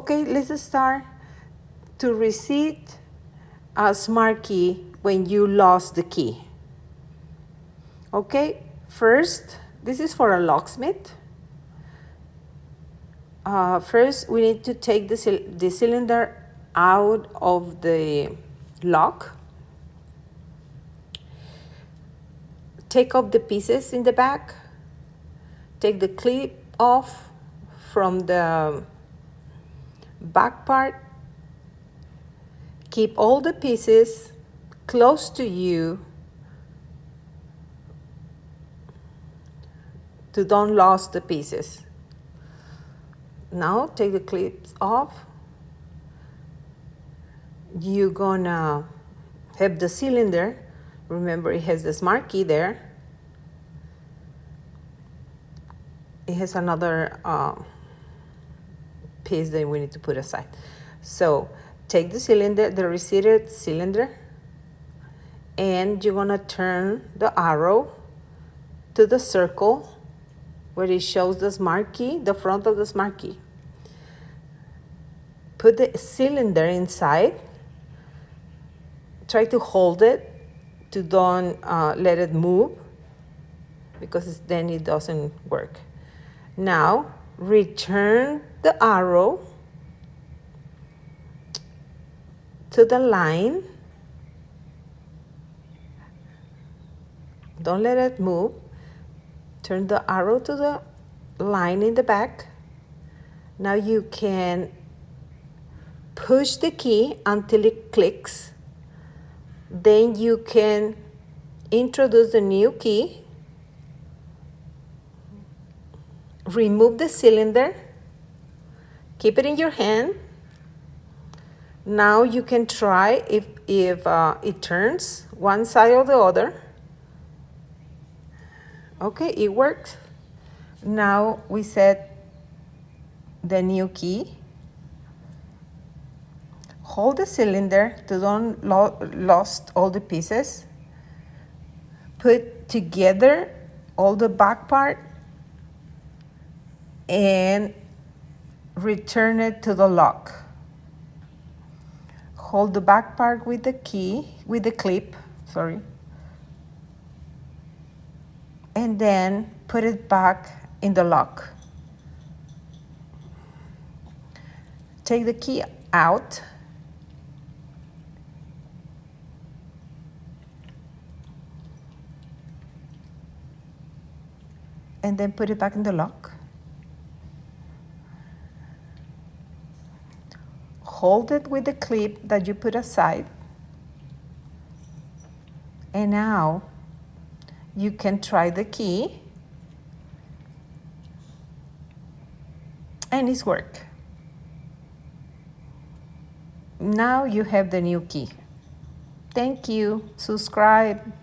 Okay, let's start to reset a smart key when you lost the key. Okay, first, this is for a locksmith. First, we need to take the cylinder out of the lock. Take off the pieces in the back. Take the clip off from the back part. Keep all the pieces close to you to don't lose the pieces. Now take the clips off. You're gonna have the cylinder. Remember, it has the smart key there. It has another piece that we need to put aside. So take the cylinder, the reseated cylinder, and you're gonna turn the arrow to the circle where it shows the smart key, the front of the smart key. Put the cylinder inside. Try to hold it to don't let it move, because then it doesn't work. Now return the arrow to the line. Don't let it move. Turn the arrow to the line in the back. Now you can push the key until it clicks. Then you can introduce the new key. Remove the cylinder. Keep it in your hand. Now you can try if it turns one side or the other. Okay, it works. Now we set the new key. Hold the cylinder to don't lost all the pieces. Put together all the back part and return it to the lock. Hold the back part with the key, with the clip, sorry. And then put it back in the lock. Take the key out. And then put it back in the lock. Hold it with the clip that you put aside. And now you can try the key. And it's work. Now you have the new key. Thank you. Subscribe.